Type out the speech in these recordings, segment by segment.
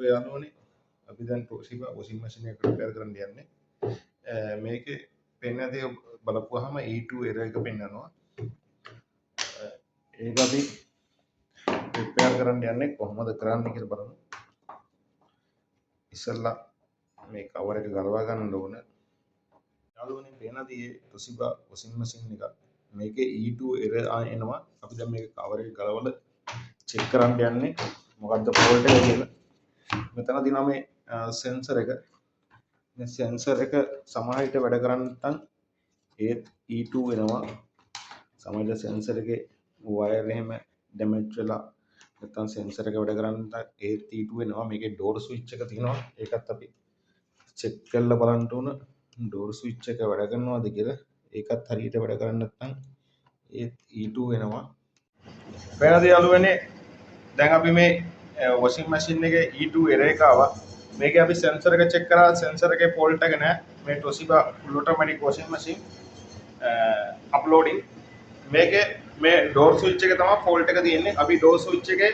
ඔය යාළුවනේ අපි දැන් Toshiba washing machine එකකට රිපෙයාර් කරන්න යන්නේ. මේකේ පෙන්න දේ බලපුවාම E2 error එක පෙන්නනවා. ඒක අපි රිපෙයාර් කරන්න යන්නේ කොහොමද කරන්නේ කියලා බලමු. ඉස්සෙල්ලා මේ කවර් එක ගලවා ගන්න ඕන. යාළුවනේ පේන දේ Toshiba washing machine එක මේකේ E2 error එනවා. අපි දැන් මේක කවර් එක ගලවලා චෙක් කරන්න යන්නේ මොකද්ද ෆෝල්ට් එක කියලා. මෙතන දිනවා මේ සෙන්සර් එක. මේ සෙන්සර් එක සමහර විට වැඩ කරන්නේ නැත්නම් ඒත් E2 වෙනවා. සමහර විට සෙන්සර් එකේ වයර් එහෙම ඩැමේජ් වෙලා නැත්නම් සෙන්සර් එක වැඩ කරන්නේ නැත්නම් ඒත් E2 වෙනවා. මේකේ ඩෝර් ස්විච් එක තියෙනවා. ඒකත් අපි චෙක් කරලා බලන්න ඕන. ඩෝර් ස්විච් එක වැඩ කරනවද කියලා. ඒකත් හරියට වැඩ කරන්නේ නැත්නම් ඒත් E2 වෙනවා. වෙනද යාළුවනේ දැන් අපි මේ washing machine එකේ E2 error එක ආවා. මේකේ අපි sensor එක check කරා sensor එකේ fault එක නැහැ. මේ Toshiba full automatic washing machine uploading මේකේ මේ door switch එකේ තමයි fault එක තියෙන්නේ. අපි door switch එකේ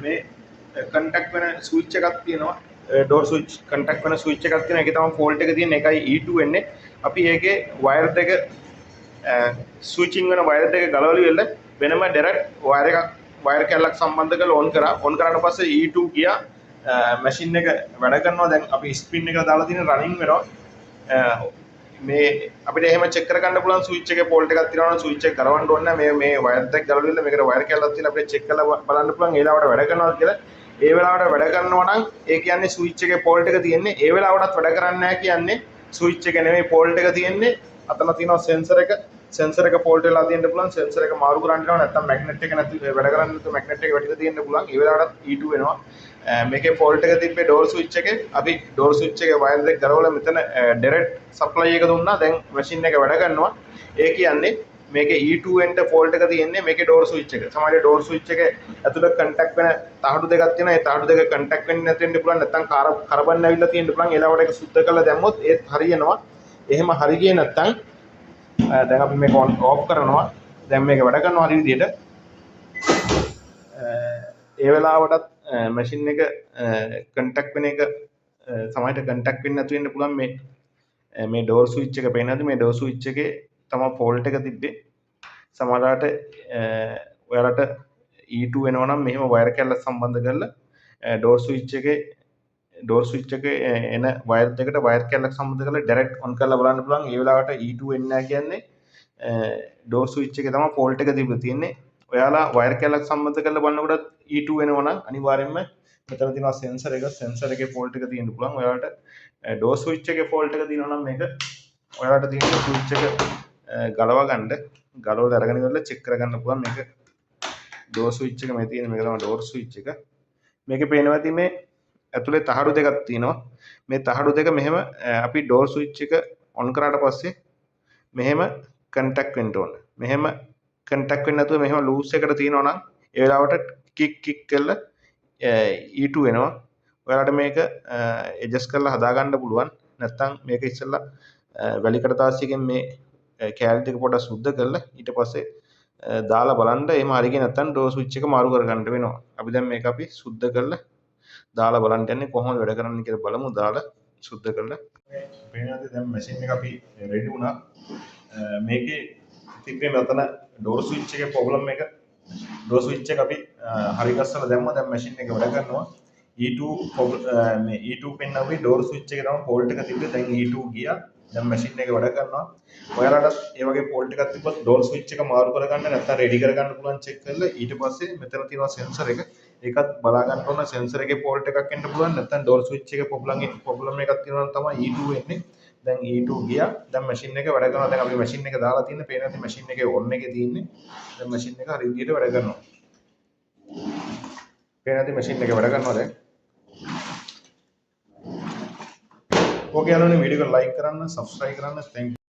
මේ contact වෙන switch එකක් තියෙනවා. door switch contact වෙන switch එකක් තියෙනවා. ඒකේ තමයි fault එක තියෙන්නේ. ඒකයි E2 වෙන්නේ. අපි ඒකේ wire දෙක switching වෙන wire දෙක ගලවලා ඉවරලා වෙනම direct wire එකක් වයර් කැල්ලක් සම්බන්ධ කරලා ඔන් කරා. ඔන් කරාට පස්සේ E2 ගියා. මැෂින් එක වැඩ කරනවා. දැන් අපි ස්පින් එක දාලා තියෙන රනින් වෙනවා. මේ අපිට එහෙම චෙක් කරගන්න පුළුවන් ස්විච් එකේ ෆෝල්ට් එකක් තියෙනවා නම් ස්විච් එක ගලවන්න ඕනේ නැහැ. මේ වයර් දෙක ගලවලා මේකට වයර් කැල්ලක් තියෙනවා. අපිට චෙක් කරලා බලන්න පුළුවන් ඒ වෙලාවට වැඩ කරනවද කියලා. ඒ වෙලාවට වැඩ කරනවා නම් ඒ කියන්නේ ස්විච් එකේ ෆෝල්ට් එක තියෙන්නේ. ඒ වෙලාවටත් වැඩ කරන්නේ නැහැ කියන්නේ ස්විච් එක නෙමෙයි ෆෝල්ට් එක තියෙන්නේ. අතන තියෙනවා සෙන්සර් එක. සෙන්සර් එක ෆෝල්ට් වෙලා තියෙන්න පුළුවන්. සෙන්සර් එක මාරු කරන්න වෙනවා. නැත්නම් මැග්නට් එක නැති වැඩ කරන්නේ නැත්නම් මැග්නට් එක වැටිලා තියෙන්න පුළුවන්. ඒ වෙලාවටත් E2 වෙනවා. මේකේ ෆෝල්ට් එක තිබ්බේ ඩෝර් ස්විච් එකේ. අපි ඩෝර් ස්විච් එකේ වයර් දෙක ගලවලා මෙතන ඩිරෙක්ට් සප්ලයි එක දුන්නා. දැන් මැෂින් එක වැඩ කරනවා. ඒ කියන්නේ මේකේ E2 එන්ට ෆෝල්ට් එක තියෙන්නේ මේකේ ඩෝර් ස්විච් එක. සමහරවිට ඩෝර් ස්විච් එකේ ඇතුළේ කන්ටැක්ට් වෙන තහඩු දෙකක් තියෙනවා. ඒ තහඩු දෙක කන්ටැක්ට් වෙන්නේ නැති වෙන්න පුළුවන්. නැත්නම් කරබන් ඇවිල්ලා තියෙන්න පුළුවන්. ඒ ලාවට ඒක සුද්ධ කරලා දැම්මොත් ඒත් හරියනවා. එහෙම හරි ගියේ නැත්නම් දැන් අපි මේක ඔෆ් කරනවා. දැන් මේක වැඩ කරනවා හරි විදියට. ඒ වෙලාවටත් මැෂින් එක කන්ටැක්ට් වෙන එක සමහරට කන්ටැක්ට් වෙන්නේ නැතු වෙන්න පුළුවන්. මේ ඩෝර් ස්විච් එක පේනවාද? මේ ඩෝර් ස්විච් එකේ තමයි ෆෝල්ට් එක තිබ්බේ. සමහරවිට ඔයාලට E2 වෙනවා නම් මෙහෙම වයර් කැල්ලක් සම්බන්ධ කරලා ඩෝර් ස්විච් එකේ එන වයර් දෙකට වයර් කැල්ලක් සම්බන්ධ කරලා ඩිරෙක්ට් ඔන් කරලා බලන්න පුළුවන්. ඒ වෙලාවට E2 වෙන්නේ නැහැ කියන්නේ ඩෝර් ස්විච් එකේ තමයි ෆෝල්ට් එක තිබිලා තියෙන්නේ. ඔයාලා වයර් කැල්ලක් සම්බන්ධ කරලා බලනකොට E2 වෙනවා නම් අනිවාර්යයෙන්ම මෙතන තියෙනවා සෙන්සර් එක. සෙන්සර් එකේ ෆෝල්ට් එක තියෙන්න පුළුවන්. ඔයාලට ඩෝර් ස්විච් එකේ ෆෝල්ට් එක තියෙනවා නම් මේක ඔයාලට තියෙන ස්විච් එක ගලව ගන්න. ගලවලා අරගෙන ඉවරලා චෙක් කරගන්න පුළුවන්. මේක ඩෝර් ස්විච් එක මේ තියෙන මේක තමයි ඩෝර් ස්විච් එක. මේකේ පේනවා ඇති මේ ඇතුලේ තහඩු දෙකක් තියෙනවා. මේ තහඩු දෙක මෙහෙම අපි ඩෝර් ස්විච් එක ඔන් කරාට පස්සේ මෙහෙම කන්ටැක්ට් වෙන්න ඕන. මෙහෙම කන්ටැක්ට් වෙන්නේ නැතුව මෙහෙම ලූස් එකට තියෙනවා නම් ඒ වෙලාවට කික් කරලා E2 වෙනවා. ඔයාලට මේක ඇඩ්ජස්ට් කරලා හදා ගන්න පුළුවන්. නැත්නම් මේක ඉස්සෙල්ලා වැලි කඩදාසියකින් මේ කෑලි ටික පොඩ්ඩක් සුද්ධ කරලා ඊට පස්සේ දාලා බලන්න. එහෙම හරි ගියේ නැත්නම් ඩෝර් ස්විච් එක මාරු කරගන්න වෙනවා. අපි දැන් මේක අපි සුද්ධ කරලා දාලා බලන්න යන්නේ කොහොමද වැඩ කරන්නේ කියලා බලමු. දාලා සුද්ධ කරලා පේනවාද? දැන් මැෂින් එක අපි රෙඩි වුණා. මේකේ තිබ්බේ මෙතන ඩෝර් ස්විච් එකේ ප්‍රොබ්ලම් එක. ඩෝර් ස්විච් එක අපි හරි ගස්සලා දැම්මා. දැන් මැෂින් එක වැඩ කරනවා. E2 මේ E2 පෙන්නන්නේ ඩෝර් ස්විච් එකේ තමයි ෆෝල්ට් එක තිබ්බේ. දැන් E2 ගියා. දැන් මැෂින් එක වැඩ කරනවා. ඔයාලටත් ඒ වගේ ෆෝල්ට් එකක් තිබ්බොත් ඩෝර් ස්විච් එක මාරු කරගන්න නැත්නම් රෙඩි කරගන්න පුළුවන් චෙක් කරලා ඊට පස්සේ මෙතන තියෙනවා සෙන්සර් එක. ඒකත් බලා ගන්න ඕන. සෙන්සර් එකේ ෆෝල්ට් එකක් එන්න පුළුවන්. නැත්නම් ඩෝර් ස්විච් එකේ ප්‍රොබ්ලම් එකක් තියෙනවා නම් තමයි E2 වෙන්නේ. දැන් E2 ගියා. දැන් මැෂින් එක වැඩ කරනවා. දැන් අපි මැෂින් එක දාලා තියෙන්නේ පේන ඇති මැෂින් එකේ ඔන් එකේ තියෙන්නේ. දැන් මැෂින් එක හරි විදියට වැඩ කරනවා. පේන ඇති මැෂින් එක වැඩ කරනවා දැන්. ඕකේ යාළුවනේ වීඩියෝ එක ලයික් කරන්න, subscribe කරන්න. thank you.